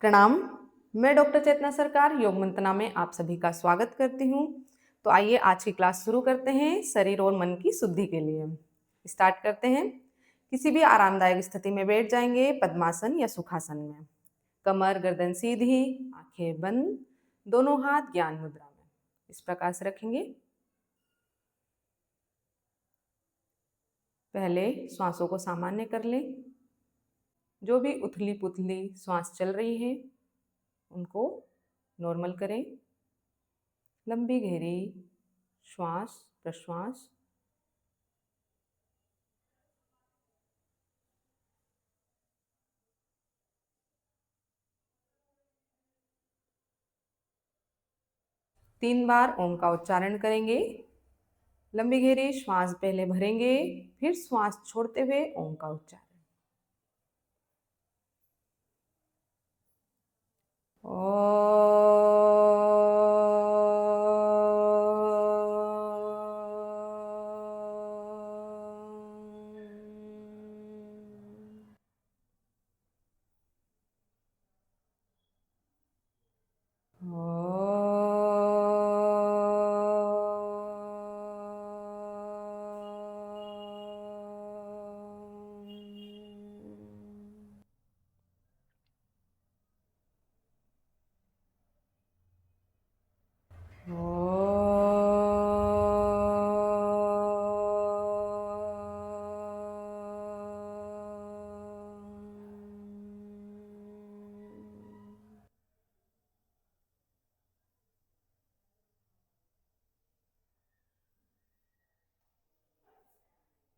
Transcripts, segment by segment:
प्रणाम। मैं डॉक्टर चेतना सरकार योग मंतना में आप सभी का स्वागत करती हूँ। तो आइए आज की क्लास शुरू करते हैं शरीर और मन की शुद्धि के लिए। स्टार्ट करते हैं। किसी भी आरामदायक स्थिति में बैठ जाएंगे, पद्मासन या सुखासन में। कमर गर्दन सीधी, आंखें बंद, दोनों हाथ ज्ञान मुद्रा में इस प्रकार से रखेंगे। पहले श्वासों को सामान्य कर लें। जो भी उथली पुथली श्वास चल रही है उनको नॉर्मल करें। लंबी गहरी श्वास प्रश्वास। तीन बार ओम का उच्चारण करेंगे। लंबी गहरी श्वास पहले भरेंगे, फिर श्वास छोड़ते हुए ओम का उच्चारण।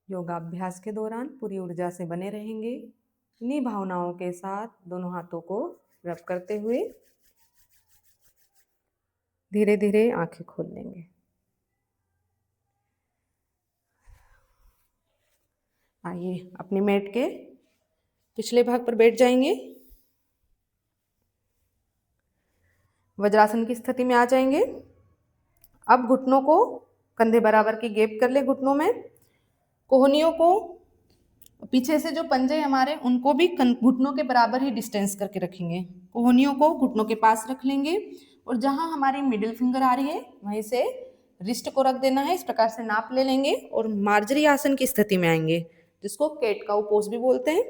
योगाभ्यास के दौरान पूरी ऊर्जा से बने रहेंगे। इन्हीं भावनाओं के साथ दोनों हाथों को रब करते हुए धीरे धीरे आंखें खोल लेंगे। आइए अपनी मैट के पिछले भाग पर बैठ जाएंगे। वज्रासन की स्थिति में आ जाएंगे। अब घुटनों को कंधे बराबर की गैप कर ले। घुटनों में कोहनियों को पीछे से जो पंजे हमारे उनको भी घुटनों के बराबर ही डिस्टेंस करके रखेंगे। कोहनियों को घुटनों के पास रख लेंगे और जहां हमारी मिडिल फिंगर आ रही है वहीं से रिस्ट को रख देना है। इस प्रकार से नाप ले लेंगे और मार्जरी आसन की स्थिति में आएंगे, जिसको कैट काउ पोज भी बोलते हैं।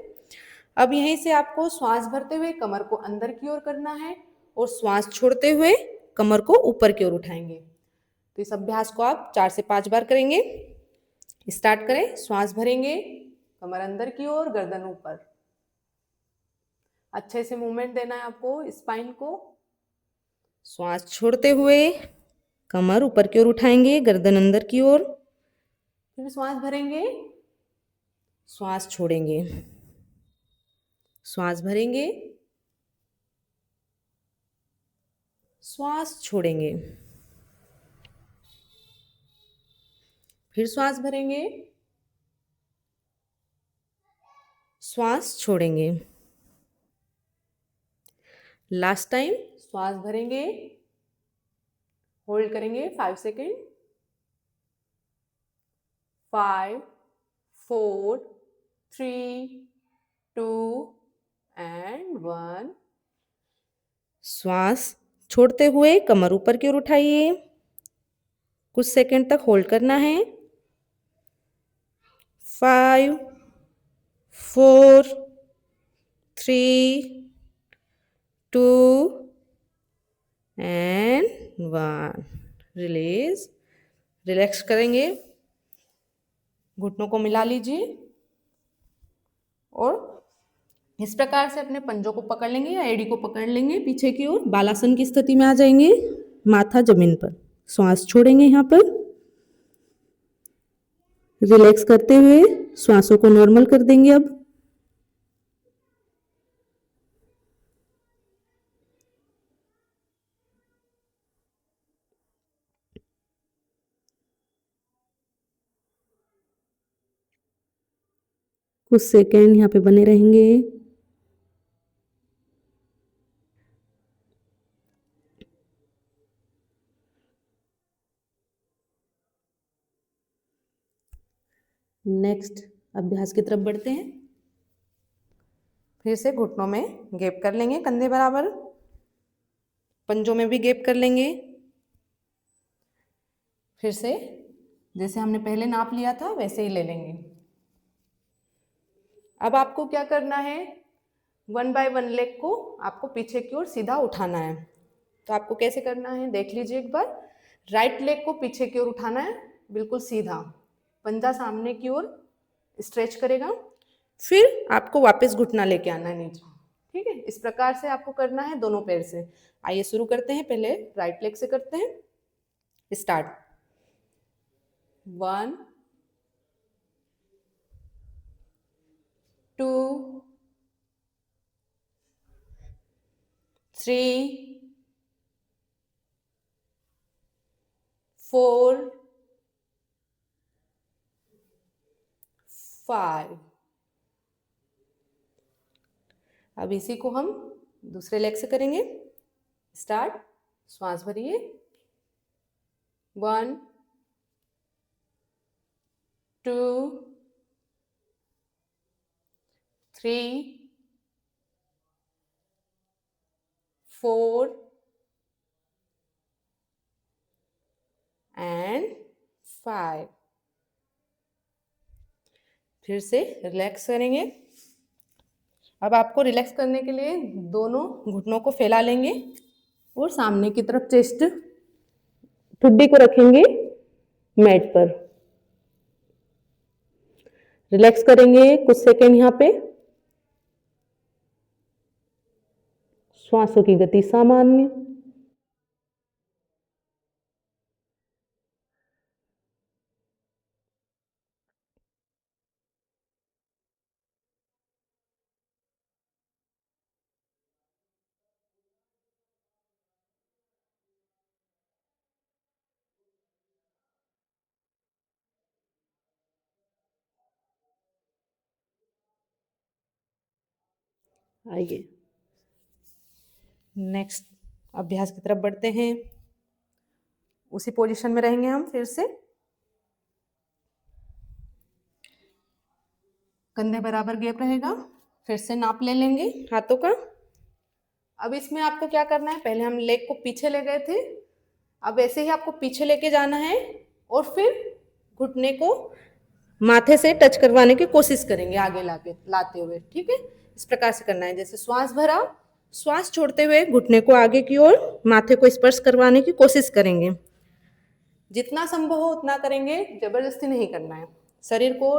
अब यहीं से आपको श्वास भरते हुए कमर को अंदर की ओर करना है और श्वास छोड़ते हुए कमर को ऊपर की ओर उठाएंगे। तो इस अभ्यास को आप 4 से 5 बार करेंगे। स्टार्ट करें। श्वास भरेंगे, कमर अंदर की ओर, गर्दन ऊपर। अच्छे से मूवमेंट देना है आपको स्पाइन को। श्वास छोड़ते हुए कमर ऊपर की ओर उठाएंगे, गर्दन अंदर की ओर। फिर श्वास भरेंगे, श्वास छोड़ेंगे, श्वास भरेंगे, श्वास छोड़ेंगे, फिर श्वास भरेंगे, श्वास छोड़ेंगे। लास्ट टाइम श्वास भरेंगे, होल्ड करेंगे 5 सेकेंड। 5 4 3 2 एंड 1। श्वास छोड़ते हुए कमर ऊपर की ओर उठाइए। कुछ सेकंड तक होल्ड करना है। 5 4 3 2 एंड 1। रिलीज। रिलैक्स करेंगे। घुटनों को मिला लीजिए और इस प्रकार से अपने पंजों को पकड़ लेंगे या एड़ी को पकड़ लेंगे पीछे की ओर। बालासन की स्थिति में आ जाएंगे, माथा जमीन पर। श्वास छोड़ेंगे यहाँ पर। रिलैक्स करते हुए श्वासों को नॉर्मल कर देंगे। अब कुछ सेकेंड यहाँ पे बने रहेंगे। नेक्स्ट अभ्यास की तरफ बढ़ते हैं। फिर से घुटनों में गैप कर लेंगे कंधे बराबर, पंजों में भी गैप कर लेंगे। फिर से जैसे हमने पहले नाप लिया था वैसे ही ले लेंगे। अब आपको क्या करना है, 1 बाय 1 लेग को आपको पीछे की ओर सीधा उठाना है। तो आपको कैसे करना है देख लीजिए एक बार। राइट लेग को पीछे की ओर उठाना है, बिल्कुल सीधा, पंजा सामने की ओर स्ट्रेच करेगा, फिर आपको वापस घुटना लेके आना है नीचे। ठीक है, इस प्रकार से आपको करना है दोनों पैर से। आइए शुरू करते हैं, पहले राइट लेग से करते हैं। स्टार्ट। 1 2 3 4 5। अब इसी को हम दूसरे लेग से करेंगे। स्टार्ट। श्वास भरिए। 1 2 3 4 एंड 5। फिर से रिलैक्स करेंगे। अब आपको रिलैक्स करने के लिए दोनों घुटनों को फैला लेंगे और सामने की तरफ चेस्ट, ठुड्डी को रखेंगे मैट पर। रिलैक्स करेंगे कुछ सेकेंड यहाँ पे। श्वासों की गति सामान्य। आइए नेक्स्ट अभ्यास की तरफ बढ़ते हैं। उसी पोजीशन में रहेंगे हम फिर से। कंधे बराबर गैप रहेगा। फिर से नाप ले लेंगे हाथों का। अब इसमें आपको क्या करना है, पहले हम लेग को पीछे ले गए थे, अब ऐसे ही आपको पीछे लेके जाना है और फिर घुटने को माथे से टच करवाने की कोशिश करेंगे आगे लाके लाते हुए। ठीक है, इस प्रकार से करना है। जैसे श्वास भरा, श्वास छोड़ते हुए घुटने को आगे की ओर माथे को स्पर्श करवाने की कोशिश करेंगे। जितना संभव हो उतना करेंगे, जबरदस्ती नहीं करना है। शरीर को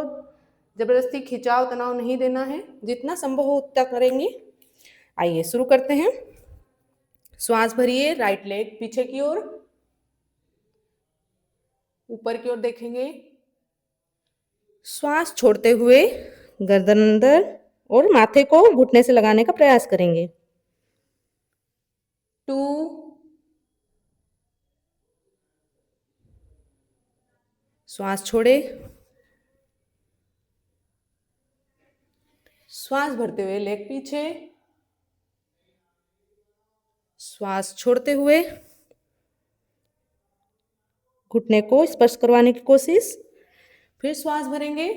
जबरदस्ती खिंचाव तनाव नहीं देना है, जितना संभव हो उतना करेंगे। आइए शुरू करते हैं। श्वास भरिए, राइट लेग पीछे की ओर, ऊपर की ओर देखेंगे। श्वास छोड़ते हुए गर्दन अंदर और माथे को घुटने से लगाने का प्रयास करेंगे। 2 श्वास छोड़े। श्वास भरते हुए लेग पीछे, श्वास छोड़ते हुए घुटने को स्पर्श करवाने की कोशिश। फिर श्वास भरेंगे,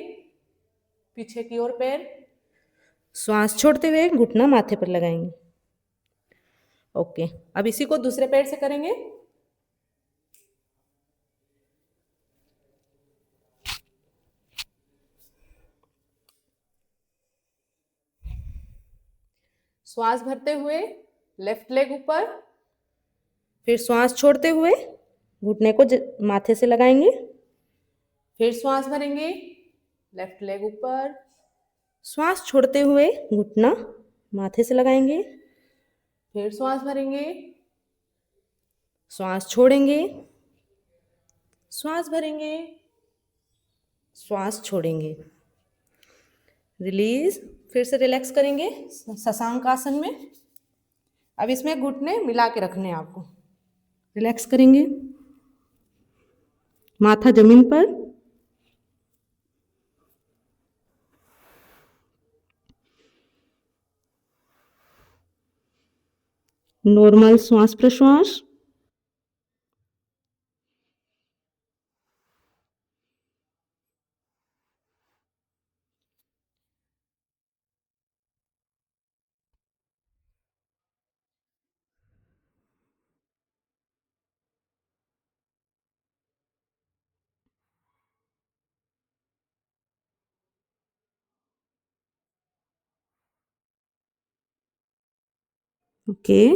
पीछे की ओर पैर, श्वास छोड़ते हुए घुटना माथे पर लगाएंगे। ओके, अब इसी को दूसरे पैर से करेंगे। श्वास भरते हुए लेफ्ट लेग ऊपर, फिर श्वास छोड़ते हुए घुटने को माथे से लगाएंगे। फिर श्वास भरेंगे, लेफ्ट लेग ऊपर, श्वास छोड़ते हुए घुटना माथे से लगाएंगे। फिर श्वास भरेंगे, श्वास छोड़ेंगे, श्वास भरेंगे, श्वास छोड़ेंगे, रिलीज। फिर से रिलैक्स करेंगे शशांक आसन में। अब इसमें घुटने मिला के रखने हैं आपको। रिलैक्स करेंगे, माथा जमीन पर, नॉर्मल श्वास प्रश्वास। ओके,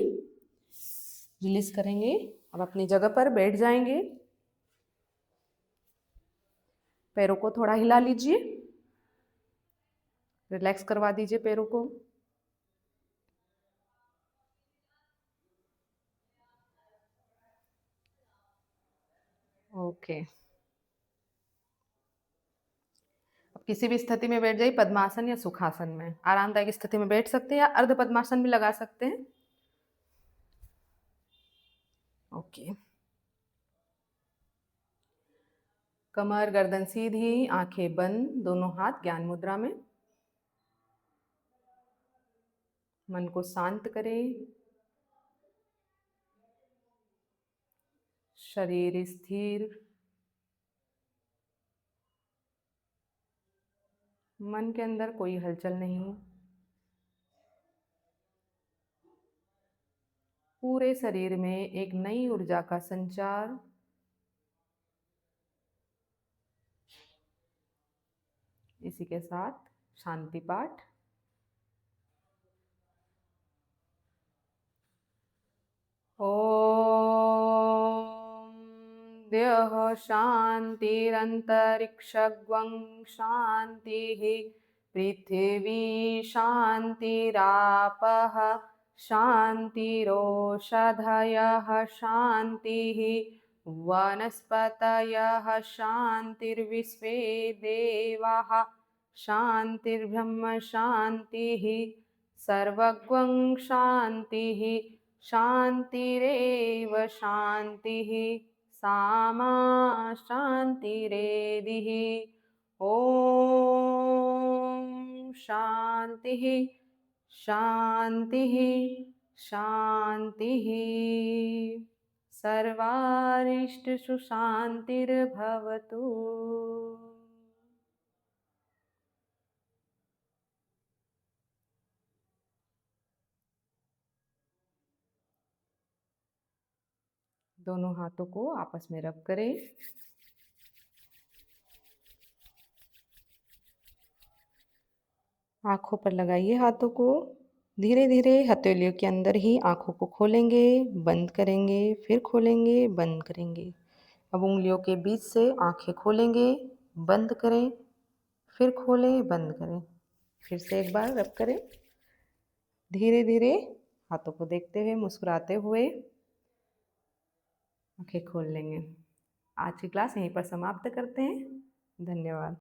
रिलीज करेंगे। अब अपनी जगह पर बैठ जाएंगे। पैरों को थोड़ा हिला लीजिए, रिलैक्स करवा दीजिए पैरों को। ओके, अब किसी भी स्थिति में बैठ जाइए, पद्मासन या सुखासन में। आरामदायक स्थिति में बैठ सकते हैं या अर्ध पद्मासन भी लगा सकते हैं। ओके, कमर गर्दन सीधी, आंखें बंद, दोनों हाथ ज्ञान मुद्रा में। मन को शांत करें, शरीर स्थिर, मन के अंदर कोई हलचल नहीं। पूरे शरीर में एक नई ऊर्जा का संचार। इसी के साथ शांति पाठ। ओम द्यः शांतिरंतरिक्षगं शांतिः, पृथिवी शांतिरापः शांतिरोषधयः शांतिः, वनस्पतयः शांतिर्विश्वे देवाः शांतिर्ब्रह्म शांतिः, सर्वगं शांतिः शांतिरेव शांतिः, सामा शांतिरेधिः। ओम शांतिः शांतिः शांतिः। सर्वारिष्टसु शांतिर्भवतु। दोनों हाथों को आपस में रब करें। आंखों पर लगाइए हाथों को। धीरे धीरे हथेलियों के अंदर ही आंखों को खोलेंगे, बंद करेंगे, फिर खोलेंगे, बंद करेंगे। अब उंगलियों के बीच से आंखें खोलेंगे, बंद करें, फिर खोलें, बंद करें। फिर से एक बार रब करें। धीरे धीरे हाथों को देखते हुए, मुस्कुराते हुए आंखें खोल लेंगे। आज की क्लास यहीं पर समाप्त करते हैं। धन्यवाद।